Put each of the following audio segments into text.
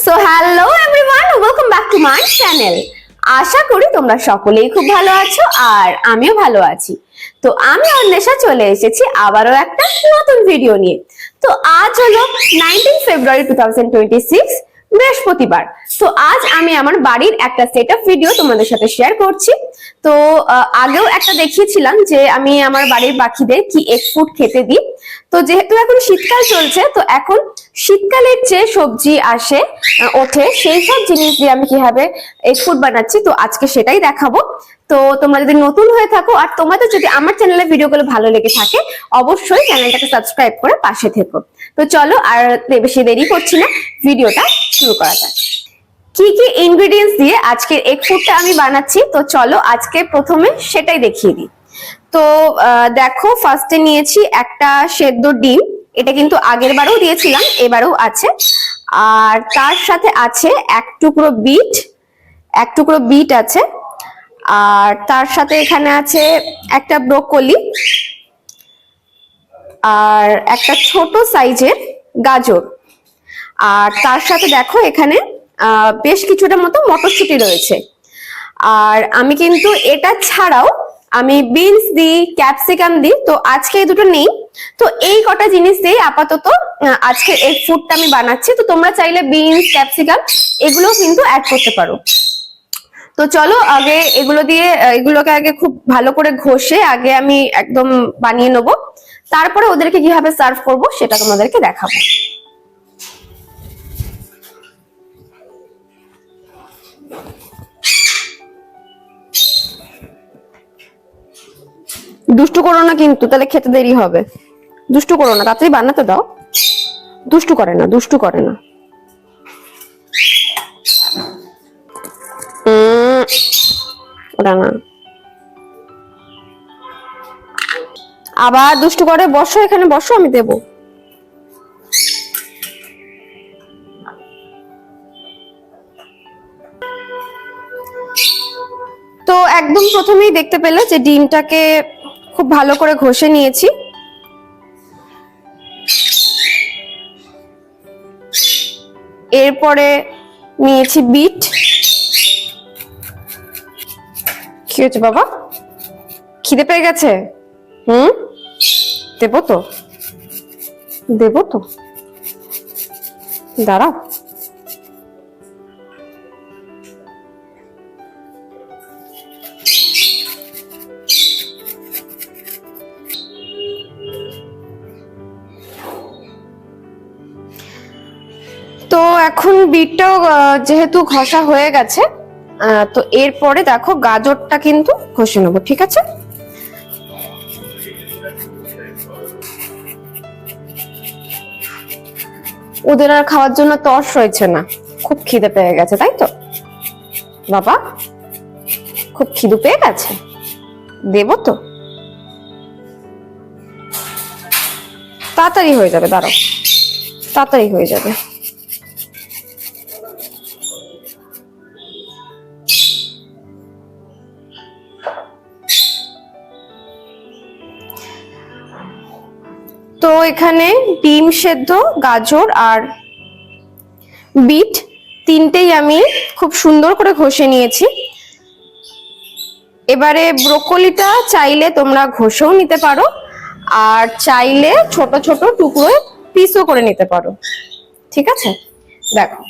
So hello everyone, welcome back to my channel. আশা করি তোমরা সকলেই খুব ভালো আছো আর আমিও ভালো আছি। তো আমি অন্বেষা চলে এসেছি আবারও একটা নতুন ভিডিও নিয়ে। তো আজ হলো 19 ফেব্রুয়ারি 2026, বৃহস্পতিবার। তো আজ আমি আমার বাড়ির একটা সেটআপ ভিডিও তোমাদের সাথে শেয়ার করছি। তো আগেও একটা দেখিয়েছিলাম যে আমি আমার বাড়ির পাখিদের কি এগ ফুড খেতে দিই। তো যেহেতু এখন শীতকাল চলছে, তো এখন শীতকালের যে সবজি আসে ওঠে সেই সব জিনিস দিয়ে আমি কিভাবে এগ ফুড বানাচ্ছি, তো আজকে সেটাই দেখাবো। তো তোমরা যদি নতুন হয়ে থাকো আর তোমাদের যদি আমার চ্যানেলের ভিডিওগুলো ভালো লেগে থাকে, অবশ্যই চ্যানেলটাকে সাবস্ক্রাইব করে পাশে থেকো। তো চলো আর বেশি দেরি করছি না, ভিডিওটা শুরু করা যাক। কি কি ইনগ্রেডিয়েন্টস দিয়ে আজকের এগ ফুডটা আমি বানাচ্ছি, তো চলো আজকে প্রথমে সেটাই দেখিয়ে দিই। তো দেখো, ফার্স্টে নিয়েছি একটা সেদ্ধ ডিম। এটা কিন্তু আগের বারেও দিয়েছিলাম, এবারেও আছে। আর তার সাথে আছে এক টুকরো বিট আছে। আর তার সাথে এখানে আছে একটা ব্রোকলি আর একটা ছোট সাইজের গাজর। আর তার সাথে দেখো এখানে বেশ কিছুটা মতো মটরশুঁটি রয়েছে। আর আমি কিন্তু এটা ছাড়াও আমি বিনস দিই, ক্যাপসিকাম দিই, তো আজকে এই দুটো নেই। তো এই কটা জিনিস দিয়ে আপাতত আজকে এগ ফুডটা আমি বানাচ্ছি। তো তোমরা চাইলে বিনস, ক্যাপসিকাম এগুলো কিন্তু অ্যাড করতে পারো। তো চলো আগে এগুলোকে আগে খুব ভালো করে ঘষে আগে আমি একদম বানিয়ে নেবো, তারপরে ওদেরকে কিভাবে সার্ভ করব সেটা তোমাদেরকে দেখাবো। দুষ্টু করো না কিন্তু, তাহলে খেতে দেরি হবে। দুষ্টু করো না, তাড়াতাড়ি বানাতে দাও। দুষ্টু করে না। ওটা না, আবার দুষ্টু করে। বসো, এখানে বসো, আমি দেব। তো একদম প্রথমেই দেখতে পেলে যে ডিমটাকে খুব ভালো করে ঘষে নিয়েছি। এরপরে নিয়েছি বিট। কি হয়েছে বাবা, খিদে পেয়ে গেছে? দেবো তো দাঁড়াও। তো এখন বিটটাও যেহেতু ঘষা হয়ে গেছে, তো এরপরে দেখো গাজরটা কিন্তু ঘষে নেবো, ঠিক আছে? ওদের আর খাওয়ার জন্য তর্স রয়েছে না, খুব খিদে পেয়ে গেছে, তাই তো বাবা? খুব খিদে পেয়ে গেছে, দেবো তো? তাড়াতাড়ি হয়ে যাবে, দাঁড়াও, তাড়াতাড়ি হয়ে যাবে। তো এখানে ডিম সেদ্ধ, গাজর আর বিট তিনটেই আমি খুব সুন্দর করে ঘষে নিয়েছি। এবারে ব্রোকলিটা চাইলে তোমরা ঘষেও নিতে পারো, আর চাইলে ছোট ছোট টুকরো পিসও করে নিতে পারো, ঠিক আছে? দেখো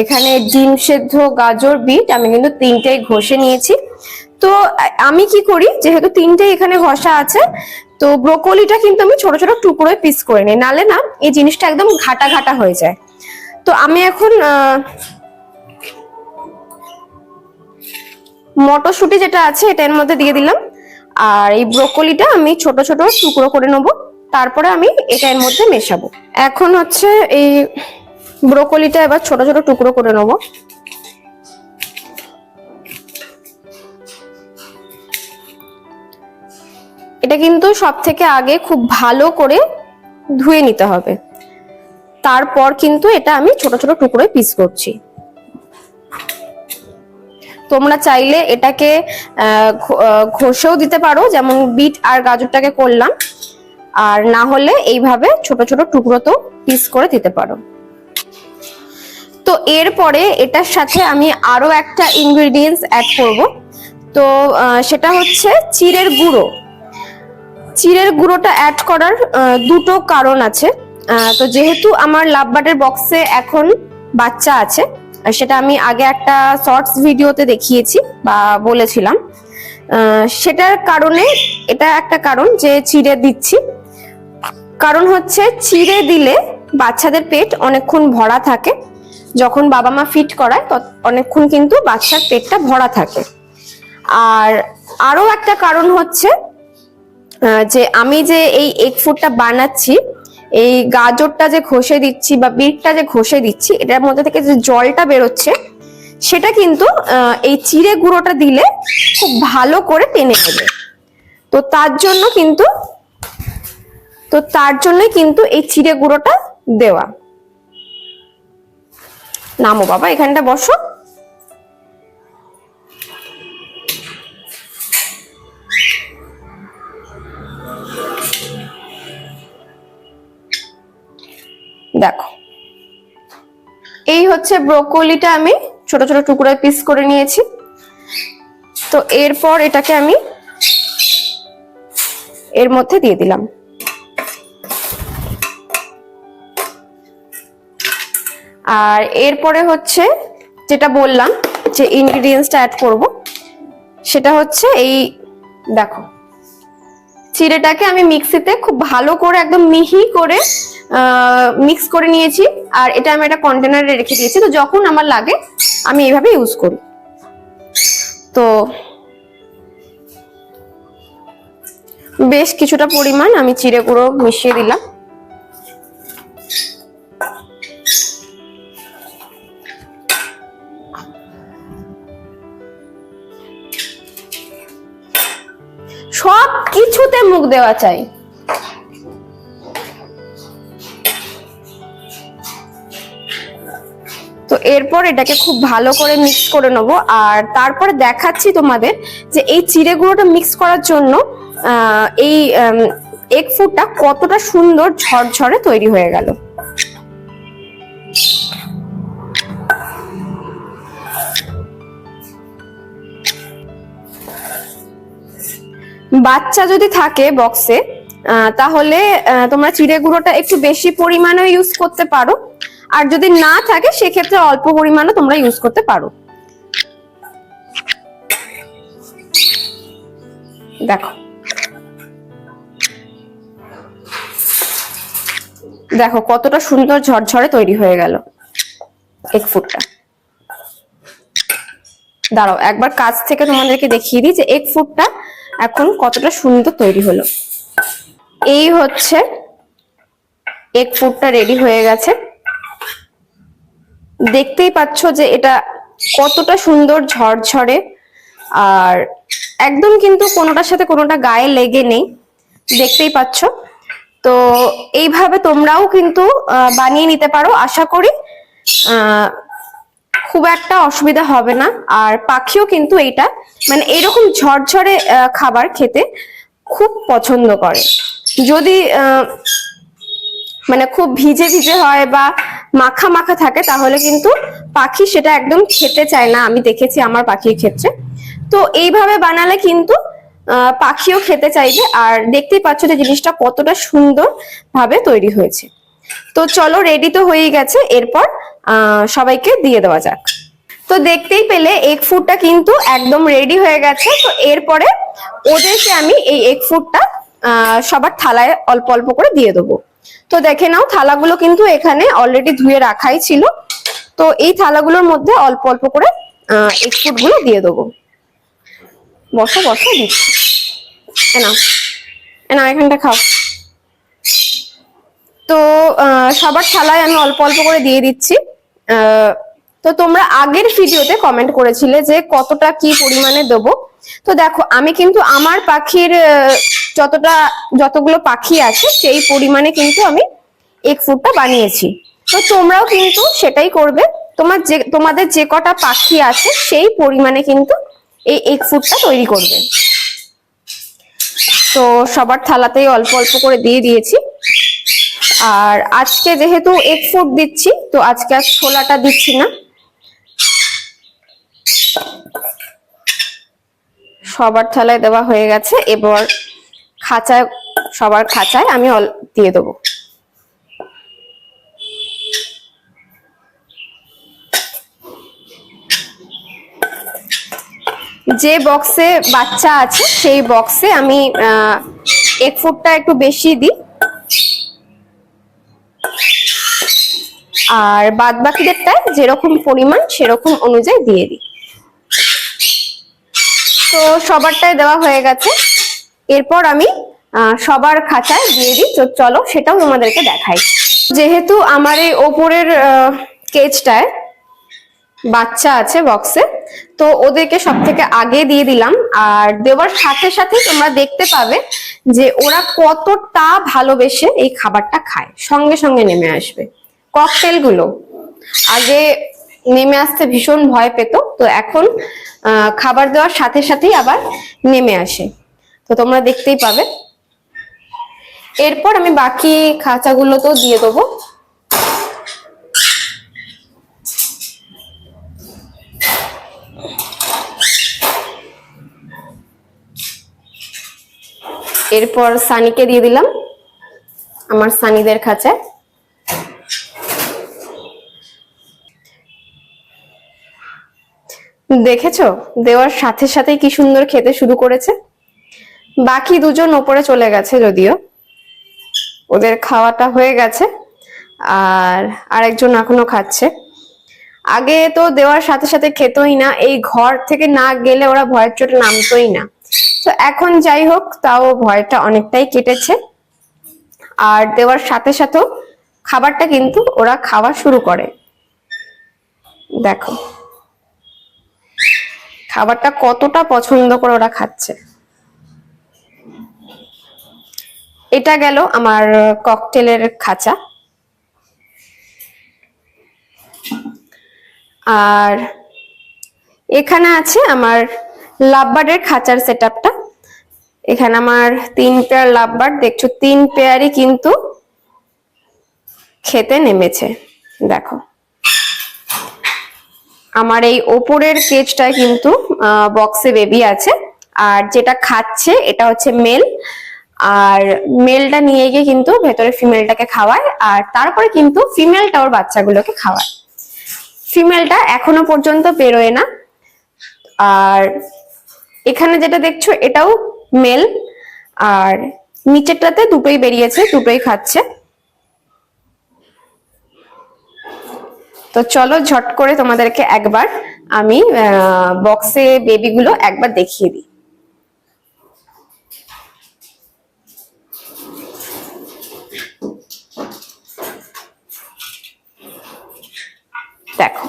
এখানে ডিম সেদ্ধ, গাজর, বিট আমি কিন্তু তিনটেই ঘষে নিয়েছি। তো আমি কি করি, যেহেতু তিনটেই এখানে ঘষা আছে, তো ব্রোকলিটা কিন্তু আমি ছোট ছোট টুকরোয় পিস করে নিই, নালে না এই জিনিসটা একদম ঘাটা ঘাটা হয়ে যায়। তো আমি এখন মটরশুঁটি যেটা আছে এটা এর মধ্যে দিয়ে দিলাম, আর এই ব্রোকলিটা আমি ছোট ছোট টুকরো করে নেবো, তারপরে আমি এটা এর মধ্যে মেশাবো। এখন হচ্ছে এই ব্রোকলিটা এবার ছোট ছোট টুকরো করে নেবো। এটা কিন্তু সব থেকে আগে খুব ভালো করে ধুয়ে নিতে হবে, তারপর কিন্তু এটা আমি ছোট ছোট টুকরোয় পিস করছি। তোমরা চাইলে এটাকে ঘষেও দিতে পারো, যেমন বিট আর গাজরটাকে করলাম, আর না হলে এইভাবে ছোট ছোট টুকরো তো পিস করে দিতে পারো। তো এরপরে এটার সাথে আমি আরো একটা ইনগ্রেডিয়েন্টস অ্যাড করব। তো সেটা হচ্ছে চিড়ের গুঁড়ো। চিড়ের গুঁড়োটা অ্যাড করার দুটো কারণ আছে। তো যেহেতু আমার লাভ বার্ডের বক্সে এখন বাচ্চা আছে, সেটা আমি আগে একটা শর্টস ভিডিওতে দেখিয়েছি বা বলেছিলাম, সেটার কারণে এটা একটা কারণ যে চিড়ে দিচ্ছি। কারণ হচ্ছে চিড়ে দিলে বাচ্চাদের পেট অনেকক্ষণ ভরা থাকে, যখন বাবা মা ফিট করায় অনেকক্ষণ কিন্তু বাচ্চার পেটটা ভরা থাকে। আর আরো একটা কারণ হচ্ছে যে আমি যে এই এগ ফুডটা বানাচ্ছি, এই গাজরটা যে ঘষে দিচ্ছি বা বিটটা যে ঘষে দিচ্ছি, এটার মধ্যে থেকে যে জলটা বেরোচ্ছে সেটা কিন্তু এই চিড়ে গুঁড়োটা দিলে খুব ভালো করে টেনে নেবে। তো তার জন্যই কিন্তু এই চিড়ে গুঁড়োটা দেওয়া। নামো বাবা, এখানটা বসো। দেখো, এই হচ্ছে ব্রোকলিটা আমি ছোট ছোট টুকরোয় পিস করে নিয়েছি। তো এরপর এটাকে আমি এর মধ্যে দিয়ে দিলাম। আর এরপরে হচ্ছে যেটা বললাম যে ইনগ্রেডিয়েন্টসটা অ্যাড করব, সেটা হচ্ছে এই দেখো, চিড়েটাকে আমি মিক্সিতে খুব ভালো করে একদম মিহি করে মিক্স করে নিয়েছি। আর এটা আমি একটা কন্টেনারে রেখে দিয়েছি, তো যখন আমার লাগে আমি এইভাবে ইউজ করি। তো বেশ কিছুটা পরিমাণ আমি চিড়ে গুঁড়ো মিশিয়ে দিলাম। সব কিছুতে মুখ দেওয়া চাই। তো এরপর এটাকে খুব ভালো করে মিক্স করে নেবো। আর তারপরে দেখাচ্ছি তোমাদের যে এই চিড়ে গুঁড়োটা মিক্স করার জন্য এই এগ ফুডটা কতটা সুন্দর ঝরঝরে তৈরি হয়ে গেল। বাচ্চা যদি থাকে বক্সে তাহলে তোমরা চিড়ে গুঁড়োটা একটু বেশি পরিমাণে ইউজ করতে পারো, আর যদি না থাকে সেক্ষেত্রে অল্প পরিমাণে তোমরা ইউজ করতে পারো। দেখো দেখো কতটা সুন্দর ঝরঝরে তৈরি হয়ে গেল এগ ফুডটা। দাঁড়াও একবার কাছ থেকে তোমাদেরকে দেখিয়ে দিই যে এগ ফুডটা এখন কতটা সুন্দর তৈরি হলো। এই হচ্ছে এগ ফুডটা রেডি হয়ে গেছে। দেখতেই পাচ্ছ যে এটা কতটা সুন্দর ঝরঝরে, আর একদম কিন্তু কোনোটার সাথে কোনোটা গায়ে লেগে নেই, দেখতেই পাচ্ছ। তো এইভাবে তোমরাও কিন্তু বানিয়ে নিতে পারো, আশা করি খুব একটা অসুবিধা হবে না। আর পাখিও কিন্তু এইটা মানে এরকম ঝরঝরে খাবার খেতে খুব পছন্দ করে। যদি মানে খুব ভিজে ভিজে হয় বা মাখা মাখা থাকে তাহলে কিন্তু পাখি সেটা একদম খেতে চায় না, আমি দেখেছি আমার পাখির ক্ষেত্রে। তো এইভাবে বানালে কিন্তু পাখিও খেতে চাইবে। আর দেখতেই পাচ্ছ যে জিনিসটা কতটা সুন্দর ভাবে তৈরি হয়েছে। তো চলো, রেডি তো হয়ে গেছে, এরপর সবাইকে দিয়ে দেওয়া যাক। তো দেখতেই পেলে এগ ফুডটা কিন্তু একদম রেডি হয়ে গেছে। তো এরপরে ওদেরকে আমি এই এগ ফুডটা সবার থালায় অল্প অল্প করে দিয়ে দেবো। তো দেখে নাও, থালাগুলো কিন্তু এখানে অলরেডি ধুয়ে রাখাই ছিল। তো এই থালাগুলোর মধ্যে অল্প অল্প করে এগ ফুড গুলো দিয়ে দেবো। বসো বসো, দিচ্ছি, এনাও এনাও, এখানটা খাও। তো সবার থালায় আমি অল্প অল্প করে দিয়ে দিচ্ছি। তো তোমরা আগের ভিডিওতে কমেন্ট করেছিলে যে কতটা কি পরিমাণে দেবো। তো দেখো, আমি কিন্তু আমার পাখির যতগুলো পাখি আছে সেই পরিমাণে কিন্তু আমি এগ ফুডটা বানিয়েছি। তো তোমরাও কিন্তু সেটাই করবে, তোমাদের যে কটা পাখি আছে সেই পরিমাণে কিন্তু এই এগ ফুডটা তৈরি করবে। তো সবার থালাতেই অল্প অল্প করে দিয়ে দিয়েছি। আর আজকে যেহেতু এগ ফুড দিচ্ছি, তো আজকে আর ছোলাটা দিচ্ছি না। সবার থালায় দেওয়া হয়ে গেছে, এবার খাঁচায়, সবার খাঁচায় আমি দিয়ে দেবো। যে বক্সে বাচ্চা আছে সেই বক্সে আমি এগ ফুডটা একটু বেশি দিই, আর বাদ বাকিদেরটায় যেরকম পরিমাণ সেরকম অনুযায়ী দিয়ে দিই। তো সবারটাই দেওয়া হয়ে গেছে, এরপর আমি সবার খাঁচায় দিয়ে দিই। চলো সেটাও তোমাদেরকে দেখাই। যেহেতু আমার এই ওপরের কেজটায় বাচ্চা আছে বক্সে, তো ওদেরকে সব থেকে আগে দিয়ে দিলাম। আর দেওয়ার সাথে সাথে তোমরা দেখতে পাবে যে ওরা কতটা ভালোবেসে এই খাবারটা খায়, সঙ্গে সঙ্গে নেমে আসবে। ককটেল গুলো আগে নেমে আসতে ভীষণ ভয় পেত, তো এখন খাবার দেওয়ার সাথে সাথেই আবার নেমে আসে, তো তোমরা দেখতেই পাবে। এরপর আমি বাকি খাঁচাগুলো তো দিয়ে দেবো। এরপর সানিকে দিয়ে দিলাম আমার সানিদের খাঁচায়। দেখেছো দেওয়ার সাথে সাথেই কি সুন্দর খেতে শুরু করেছে। বাকি দুজন ওপরে চলে গেছে, যদিও ওদের খাওয়াটা হয়ে গেছে, আর আরেকজন এখনো খাচ্ছে। আগে তো দেওয়ার সাথে সাথে খেতোই না, এই ঘর থেকে না গেলে ওরা ভয়ের চোটে নামতোই না। তো এখন যাই হোক, তাও ভয়টা অনেকটাই কেটেছে, আর দেওয়ার সাথে সাথেও খাবারটা কিন্তু ওরা খাওয়া শুরু করে। দেখো খাবারটা কতটা পছন্দ করে ওরা খাচ্ছে। এটা গেল আমার ককটেলের খাঁচা। আর এখানে আছে আমার লাভবার্ডের খাঁচার সেটআপটা। এখানে আমার 3 পেয়ার লাভবার্ড, দেখছো 3 পেয়ারই কিন্তু খেতে নেমেছে। দেখো আমার এই ওপরের কেজটায় কিন্তু বক্সে বেবি আছে, আর যেটা খাচ্ছে এটা হচ্ছে মেল, আর মেলটা নিয়ে গিয়ে কিন্তু ভেতরে ফিমেলটাকে খাওয়ায়, আর তারপরে কিন্তু ফিমেলটা ওর বাচ্চাগুলোকে খাওয়ায়। ফিমেলটা এখনো পর্যন্ত বেরোয় না। আর এখানে যেটা দেখছো এটাও মেল, আর নিচেরটাতে দুটোই বেরিয়েছে, দুটোই খাচ্ছে। তো চলো ঝট করে তোমাদেরকে একবার আমি বক্সে বেবিগুলো একবার দেখিয়ে দিই। দেখো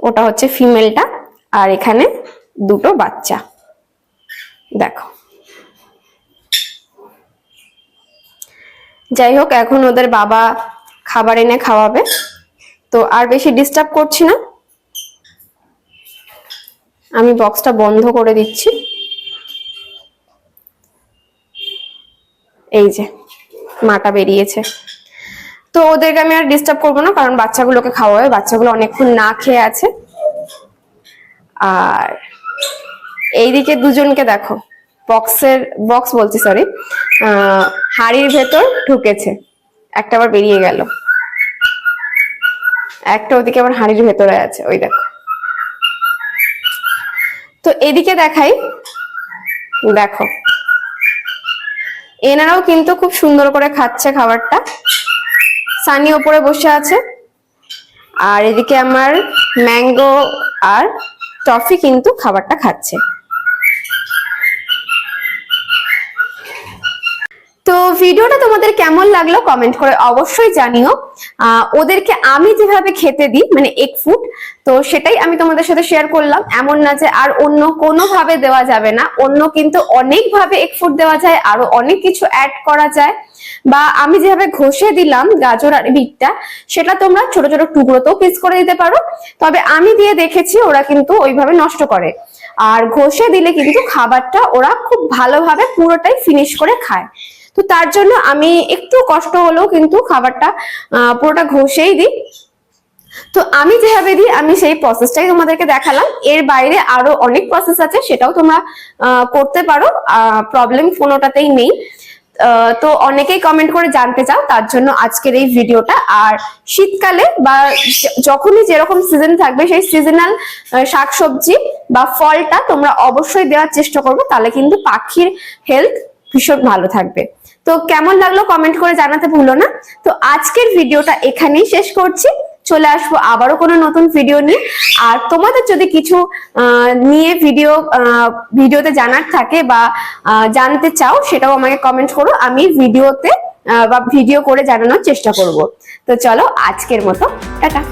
ওটা হচ্ছে ফিমেলটা, আর এখানে দুটো বাচ্চা। দেখো যাই হোক, এখন ওদের বাবা খাবার এনে খাওয়াবে, তো আর বেশি ডিস্টার্ব করছি না, আমি বক্সটা বন্ধ করে দিচ্ছি। এই যে মাটা বেরিয়েছে, তো ওদেরকে আমি আর ডিস্টার্ব করবো না, কারণ বাচ্চাগুলোকে খাওয়াবে, বাচ্চাগুলো অনেকক্ষণ না খেয়ে আছে। আর এইদিকে দুজনকে দেখো বক্স বলছি সরি, হাড়ির ভেতর ঢুকেছে, একটা আবার বেরিয়ে গেল, একটা ওদিকে আবার হাড়ির ভেতরে আছে, ওই দেখো। তো এদিকে দেখাই, দেখো এনারাও কিন্তু খুব সুন্দর করে খাচ্ছে খাবারটা। সানি ওপরে বসে আছে, আর এদিকে আমার ম্যাঙ্গো আর টফি কিন্তু খাবারটা খাচ্ছে। তো ভিডিওটা তোমাদের কেমন লাগলো কমেন্ট করে অবশ্যই জানিও। ওদেরকে আমি যেভাবে খেতে দিই মানে এগ ফুড, তো সেটাই আমি তোমাদের সাথে শেয়ার করলাম। এমন না যে আর অন্য কোনো ভাবে দেওয়া যাবে না, অন্য কিন্তু অনেক ভাবে এগ ফুড দেওয়া যায়, আরো অনেক কিছু অ্যাড করা যায়। বা আমি যেভাবে ঘষে দিলাম গাজর আর বিটটা, সেটা তোমরা ছোট ছোট টুকরোতেও পিস করে দিতে পারো, তবে আমি দিয়ে দেখেছি ওরা কিন্তু ওইভাবে নষ্ট করে। আর ঘষে দিলে কিন্তু খাবারটা ওরা খুব ভালোভাবে পুরোটাই ফিনিশ করে খায়। তো তার জন্য আমি একটু কষ্ট হলেও কিন্তু খাবারটা পুরোটা ঘষেই দিই। তো আমি যেভাবে দিই আমি সেই প্রসেসটাই তোমাদেরকে দেখালাম। এর বাইরে আরো অনেক প্রসেস আছে, সেটাও তোমরা করতে পারো, প্রবলেম কোনোটাতেই নেই। তো অনেকেই কমেন্ট করে জানতে চাও, তার জন্য আজকের এই ভিডিওটা। আর শীতকালে বা যখনই যেরকম সিজন থাকবে সেই সিজনাল শাকসবজি বা ফলটা তোমরা অবশ্যই দেওয়ার চেষ্টা করবে, তাহলে কিন্তু পাখির হেলথ ভীষণ ভালো থাকবে। তো কেমন লাগলো কমেন্ট করে জানাতে ভুলো না। তো আজকের ভিডিওটা এখানেই শেষ করছি, চলে আসবো আবারও কোনো নতুন ভিডিও নিয়ে। আর তোমাদের যদি কিছু নিয়ে ভিডিওতে জানার থাকে বা জানতে চাও, সেটাও আমাকে কমেন্ট করো, আমি ভিডিওতে বা ভিডিও করে জানানোর চেষ্টা করব। তো চলো আজকের মতো টাটা।